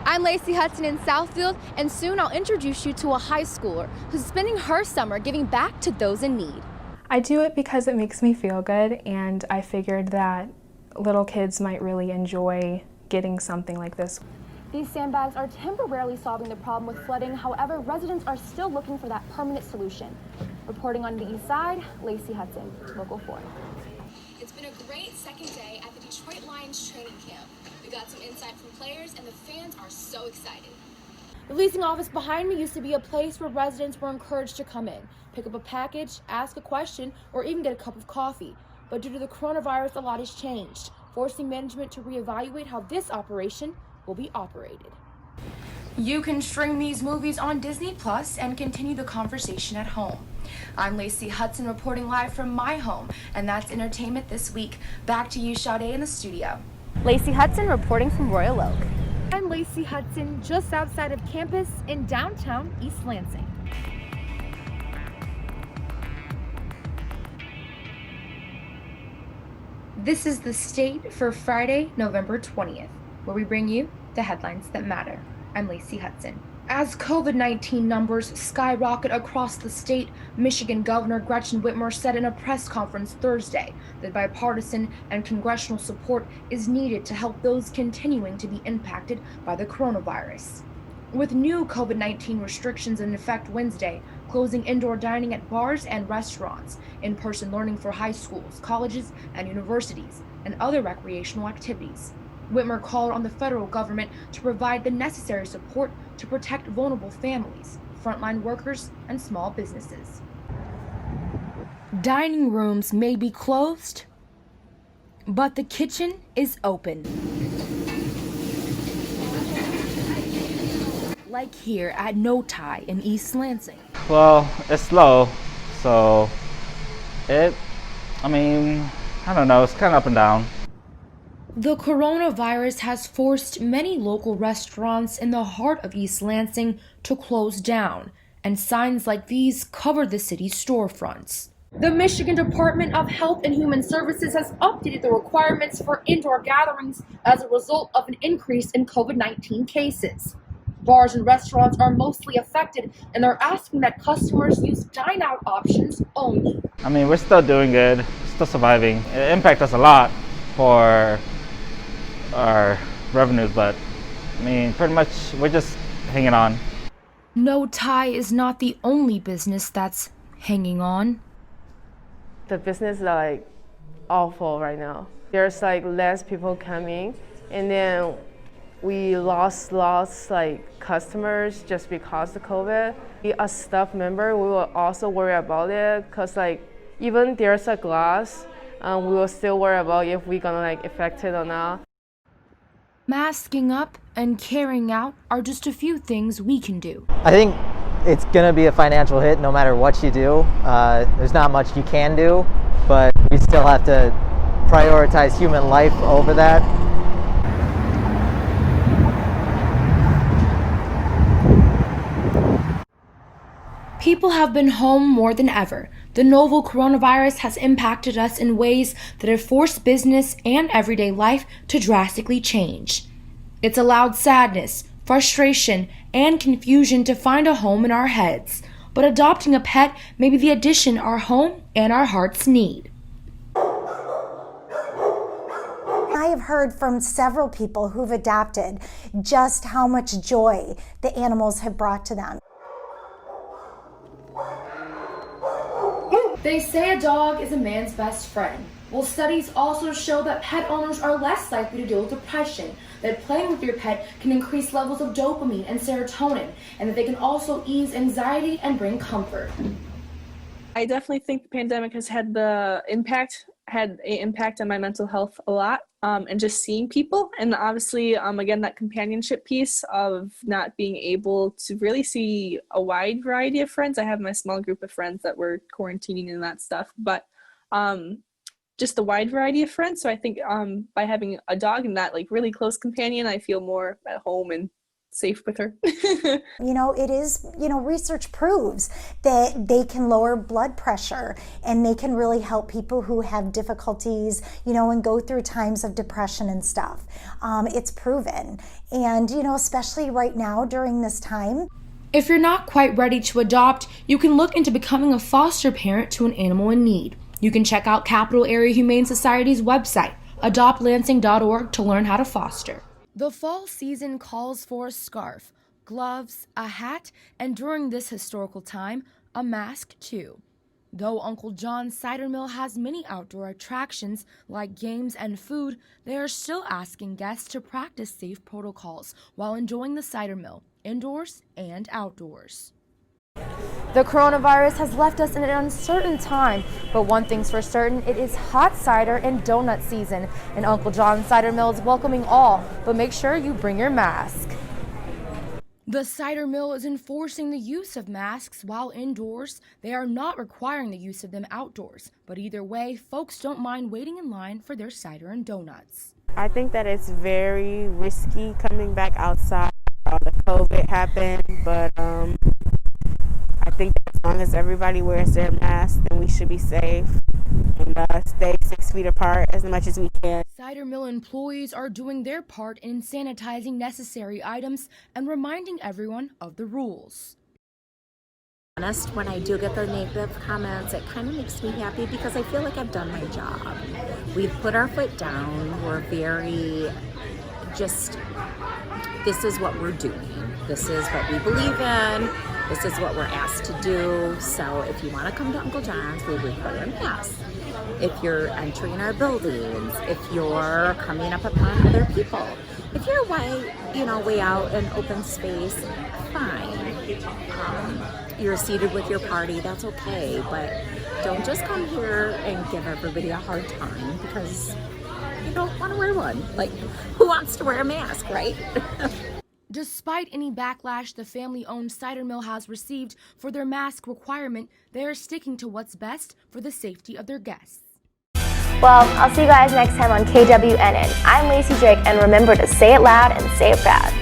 I'm Lacie Hudson in Southfield, and soon I'll introduce you to a high schooler who's spending her summer giving back to those in need. I do it because it makes me feel good, and I figured that little kids might really enjoy getting something like this. These sandbags are temporarily solving the problem with flooding. However, residents are still looking for that permanent solution. Reporting on the east side, Lacie Hudson, Local 4. It's been a great second day at the Detroit Lions training camp. We got some insight from players, and the fans are so excited. The leasing office behind me used to be a place where residents were encouraged to come in, pick up a package, ask a question, or even get a cup of coffee. But due to the coronavirus, a lot has changed, forcing management to reevaluate how this operation will be operated. You can stream these movies on Disney Plus and continue the conversation at home. I'm Lacie Hudson reporting live from my home, and that's entertainment this week. Back to you, Sade, in the studio. Lacie Hudson reporting from Royal Oak. I'm Lacie Hudson, just outside of campus in downtown East Lansing. This is The State for Friday, November 20th, where we bring you the headlines that matter. I'm Lacie Hudson. As COVID-19 numbers skyrocket across the state, Michigan Governor Gretchen Whitmer said in a press conference Thursday that bipartisan and congressional support is needed to help those continuing to be impacted by the coronavirus. With new COVID-19 restrictions in effect Wednesday, closing indoor dining at bars and restaurants, in-person learning for high schools, colleges, and universities, and other recreational activities, Whitmer called on the federal government to provide the necessary support to protect vulnerable families, frontline workers, and small businesses. Dining rooms may be closed, but the kitchen is open. Like here at No Tie in East Lansing. Well, it's slow, so I don't know, it's kind of up and down. The coronavirus has forced many local restaurants in the heart of East Lansing to close down, and signs like these cover the city's storefronts. The Michigan Department of Health and Human Services has updated the requirements for indoor gatherings as a result of an increase in COVID-19 cases. Bars and restaurants are mostly affected, and they're asking that customers use dine-out options only. We're still doing good, still surviving. It impacts us a lot for our revenues, but pretty much we're just hanging on. No Tie is not the only business that's hanging on. The business is awful right now. There's less people coming, and then we lost customers just because of COVID. As staff member, we will also worry about it because even there's a glass, we will still worry about if we're gonna affect it or not. Masking up and carrying out are just a few things we can do. I think it's going to be a financial hit no matter what you do. There's not much you can do, but we still have to prioritize human life over that. People have been home more than ever. The novel coronavirus has impacted us in ways that have forced business and everyday life to drastically change. It's allowed sadness, frustration, and confusion to find a home in our heads. But adopting a pet may be the addition our home and our hearts need. I have heard from several people who've adopted just how much joy the animals have brought to them. They say a dog is a man's best friend. Well, studies also show that pet owners are less likely to deal with depression, that playing with your pet can increase levels of dopamine and serotonin, and that they can also ease anxiety and bring comfort. I definitely think the pandemic has had an impact on my mental health a lot, and just seeing people, and obviously again that companionship piece of not being able to really see a wide variety of friends. I have my small group of friends that were quarantining and that stuff, but just the wide variety of friends. So I think by having a dog and that really close companion, I feel more at home and safe with her. You know, it is, you know, research proves that they can lower blood pressure and they can really help people who have difficulties, you know, and go through times of depression and stuff. It's proven. And, you know, especially right now during this time. If you're not quite ready to adopt, you can look into becoming a foster parent to an animal in need. You can check out Capital Area Humane Society's website, adoptlansing.org, to learn how to foster. The fall season calls for a scarf, gloves, a hat, and during this historical time, a mask too. Though Uncle John's Cider Mill has many outdoor attractions like games and food, they are still asking guests to practice safe protocols while enjoying the cider mill, indoors and outdoors. The coronavirus has left us in an uncertain time, but one thing's for certain, it is hot cider and donut season, and Uncle John's Cider Mill is welcoming all, but make sure you bring your mask. The cider mill is enforcing the use of masks while indoors. They are not requiring the use of them outdoors, but either way, folks don't mind waiting in line for their cider and donuts. I think that it's very risky coming back outside. The COVID happened, but I think as long as everybody wears their mask, then we should be safe and stay 6 feet apart as much as we can. Cider mill employees are doing their part in sanitizing necessary items and reminding everyone of the rules. Honest, when I do get the negative comments, it kind of makes me happy because I feel like I've done my job. We've put our foot down. We're very just, this is what we're doing. This is what we believe in. This is what we're asked to do. So if you want to come to Uncle John's, we require a mask. If you're entering our buildings, if you're coming up upon other people, if you're way out in open space, fine. You're seated with your party, that's okay. But don't just come here and give everybody a hard time because you don't want to wear one. Like, who wants to wear a mask, right? Despite any backlash the family-owned cider mill has received for their mask requirement, they are sticking to what's best for the safety of their guests. Well, I'll see you guys next time on KWNN. I'm Lacie Drake, and remember to say it loud and say it proud.